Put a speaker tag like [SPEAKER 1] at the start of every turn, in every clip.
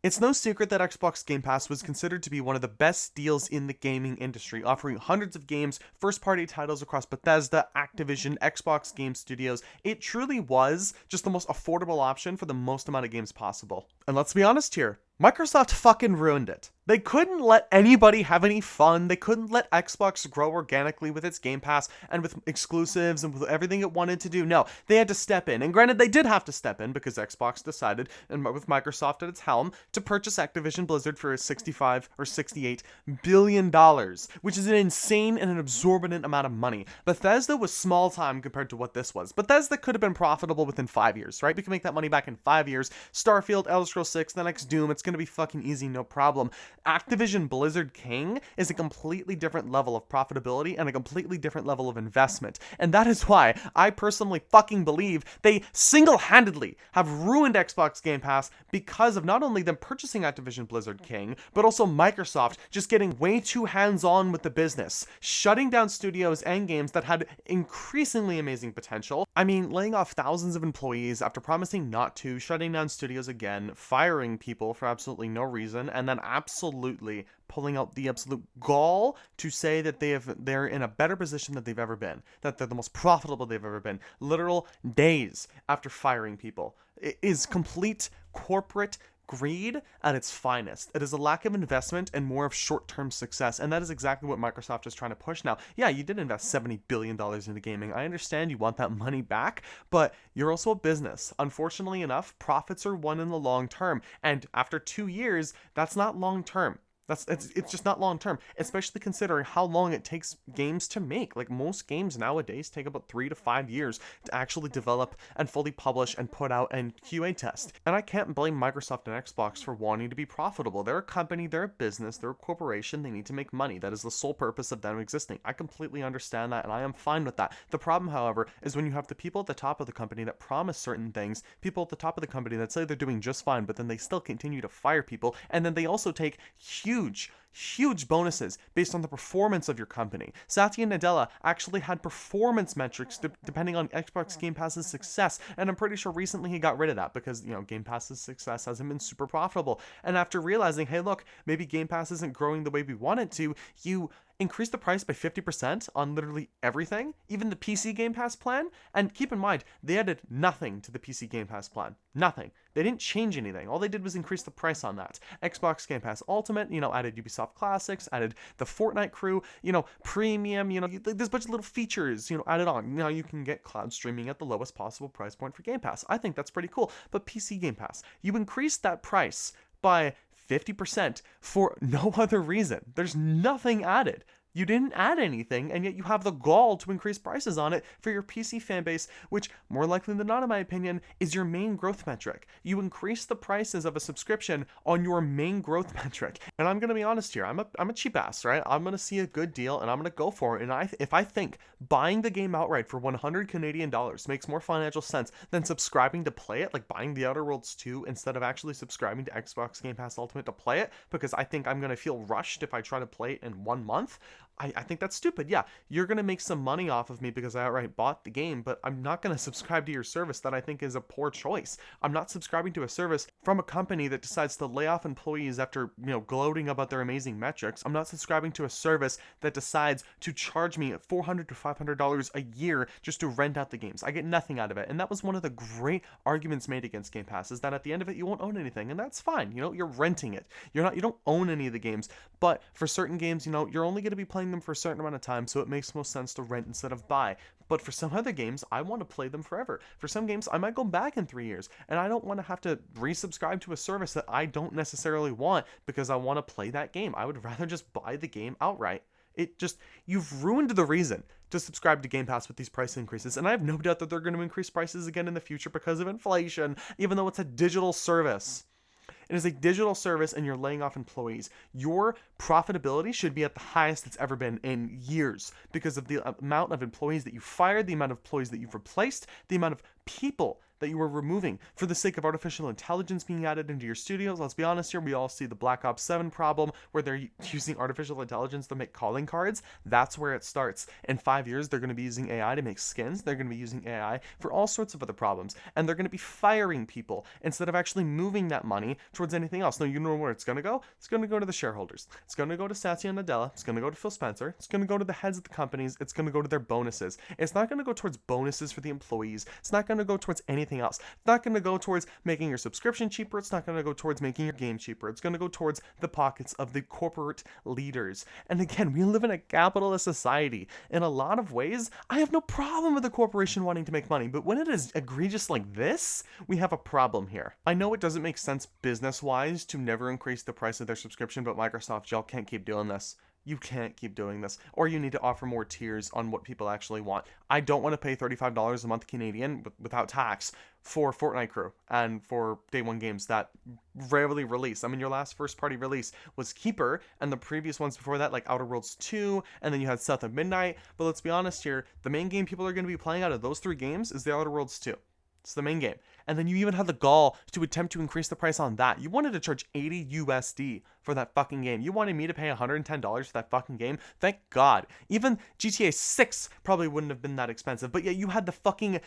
[SPEAKER 1] It's no secret that Xbox Game Pass was considered to be one of the best deals in the gaming industry, offering hundreds of games, first-party titles across Bethesda, Activision, Xbox Game Studios. It truly was just the most affordable option for the most amount of games possible. And let's be honest here, Microsoft fucking ruined it. They couldn't let anybody have any fun. They couldn't let Xbox grow organically with its Game Pass and with exclusives and with everything it wanted to do. No, they had to step in. And granted, they did have to step in because Xbox decided, and with Microsoft at its helm, to purchase Activision Blizzard for 65 or 68 billion dollars, which is an insane and an exorbitant amount of money. Bethesda was small time compared to what this was. Bethesda could have been profitable within 5 years, right? We can make that money back in 5 years. Starfield, Elder Scrolls 6, the next Doom, it's going to be fucking easy, no problem. Activision Blizzard King is a completely different level of profitability and a completely different level of investment. And that is why I personally fucking believe they single-handedly have ruined Xbox Game Pass because of not only them purchasing Activision Blizzard King, but also Microsoft just getting way too hands-on with the business, shutting down studios and games that had increasingly amazing potential. I mean, laying off thousands of employees after promising not to, shutting down studios again, firing people for absolutely no reason, and then absolutely pulling out the absolute gall to say that they're in a better position than they've ever been, that they're the most profitable they've ever been, literal days after firing people. It is complete corporate greed at its finest. It is a lack of investment and more of short-term success, and that is exactly what Microsoft is trying to push now. Yeah, you did invest $70 billion into gaming. I understand you want that money back, but you're also a business. Unfortunately enough, profits are won in the long term, and after 2 years, that's not long term. It's just not long term, especially considering how long it takes games to make. Like, most games nowadays take about 3 to 5 years to actually develop and fully publish and put out and QA test. And I can't blame Microsoft and Xbox for wanting to be profitable. They're a company, they're a business, they're a corporation, they need to make money. That is the sole purpose of them existing. I completely understand that, and I am fine with that. The problem, however, is when you have the people at the top of the company that promise certain things, people at the top of the company that say they're doing just fine, but then they still continue to fire people, and then they also take huge bonuses based on the performance of your company. Satya Nadella actually had performance metrics depending on Xbox Game Pass's success, and I'm pretty sure recently he got rid of that because, Game Pass's success hasn't been super profitable. And after realizing, hey look, maybe Game Pass isn't growing the way we want it to, you increase the price by 50% on literally everything, even the PC Game Pass plan. And keep in mind, they added nothing to the PC Game Pass plan. Nothing. They didn't change anything. All they did was increase the price on that. Xbox Game Pass Ultimate, added Ubisoft Classics, added the Fortnite crew, premium, there's a bunch of little features, added on. Now you can get cloud streaming at the lowest possible price point for Game Pass. I think that's pretty cool. But PC Game Pass, you increase that price by 50% for no other reason. There's nothing added. You didn't add anything, and yet you have the gall to increase prices on it for your PC fan base, which, more likely than not in my opinion, is your main growth metric. You increase the prices of a subscription on your main growth metric. And I'm going to be honest here, I'm a cheap ass, right? I'm going to see a good deal, and I'm going to go for it. And if I think buying the game outright for 100 Canadian dollars makes more financial sense than subscribing to play it, like buying The Outer Worlds 2 instead of actually subscribing to Xbox Game Pass Ultimate to play it, because I think I'm going to feel rushed if I try to play it in 1 month, I think that's stupid. Yeah, you're going to make some money off of me because I outright bought the game, but I'm not going to subscribe to your service that I think is a poor choice. I'm not subscribing to a service from a company that decides to lay off employees after, gloating about their amazing metrics. I'm not subscribing to a service that decides to charge me $400 to $500 a year just to rent out the games. I get nothing out of it. And that was one of the great arguments made against Game Pass, is that at the end of it, you won't own anything. And that's fine. You're renting it. You don't own any of the games. But for certain games, you're only going to be playing them for a certain amount of time, so it makes most sense to rent instead of buy. But for some other games, I want to play them forever. For some games, I might go back in 3 years, and I don't want to have to resubscribe to a service that I don't necessarily want because I want to play that game. I would rather just buy the game outright. You've ruined the reason to subscribe to Game Pass with these price increases, and I have no doubt that they're going to increase prices again in the future because of inflation, even though it's a digital service. It is a digital service and you're laying off employees. Your profitability should be at the highest it's ever been in years because of the amount of employees that you fired, the amount of employees that you've replaced, the amount of people that you are removing for the sake of artificial intelligence being added into your studios. Let's be honest here, we all see the Black Ops 7 problem where they're using artificial intelligence to make calling cards. That's where it starts. In 5 years, they're going to be using AI to make skins. They're going to be using AI for all sorts of other problems. And they're going to be firing people instead of actually moving that money towards anything else. No, you know where it's going to go? It's going to go to the shareholders. It's going to go to Satya Nadella. It's going to go to Phil Spencer. It's going to go to the heads of the companies. It's going to go to their bonuses. It's not going to go towards bonuses for the employees. It's not going to go towards anything else. It's not going to go towards making your subscription cheaper. It's not going to go towards making your game cheaper. It's going to go towards the pockets of the corporate leaders. And again, we live in a capitalist society. In a lot of ways, I have no problem with a corporation wanting to make money, but when it is egregious like this, we have a problem here. I know it doesn't make sense business-wise to never increase the price of their subscription, but Microsoft, y'all can't keep doing this. You can't keep doing this, or you need to offer more tiers on what people actually want. I don't want to pay $35 a month Canadian without tax for Fortnite Crew and for day one games that rarely release. I mean, your last first party release was Keeper, and the previous ones before that, like Outer Worlds 2, and then you had South of Midnight. But let's be honest here, the main game people are going to be playing out of those 3 games is the Outer Worlds 2. It's the main game. And then you even had the gall to attempt to increase the price on that. You wanted to charge 80 USD for that fucking game. You wanted me to pay $110 for that fucking game? Thank God. Even GTA 6 probably wouldn't have been that expensive. But yet you had the fucking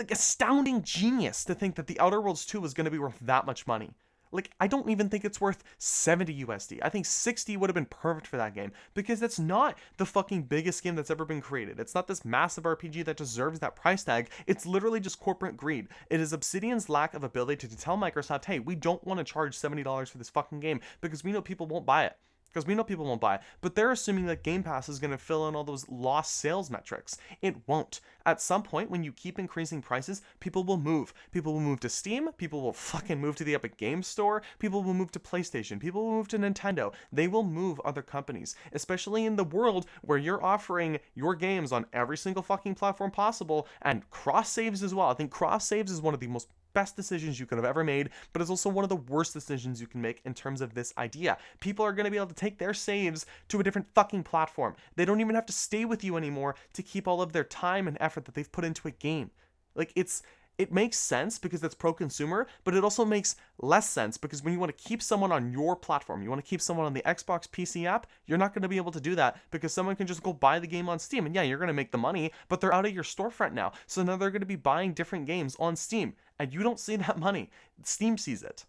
[SPEAKER 1] astounding genius to think that the Outer Worlds 2 was going to be worth that much money. Like, I don't even think it's worth 70 USD. I think 60 would have been perfect for that game, because that's not the fucking biggest game that's ever been created. It's not this massive RPG that deserves that price tag. It's literally just corporate greed. It is Obsidian's lack of ability to tell Microsoft, hey, we don't want to charge $70 for this fucking game because we know people won't buy it. Because we know people won't buy it. But they're assuming that Game Pass is going to fill in all those lost sales metrics. It won't. At some point, when you keep increasing prices, people will move. People will move to Steam. People will fucking move to the Epic Games Store. People will move to PlayStation. People will move to Nintendo. They will move other companies. Especially in the world where you're offering your games on every single fucking platform possible. And cross saves as well. I think cross saves is one of the most best decisions you could have ever made, but it's also one of the worst decisions you can make in terms of this idea. People are going to be able to take their saves to a different fucking platform. They don't even have to stay with you anymore to keep all of their time and effort that they've put into a game. Like, it makes sense because it's pro-consumer, but it also makes less sense because when you want to keep someone on your platform, you want to keep someone on the Xbox PC app, you're not going to be able to do that because someone can just go buy the game on Steam. And yeah, you're going to make the money, but they're out of your storefront now. So now they're going to be buying different games on Steam, and you don't see that money. Steam sees it.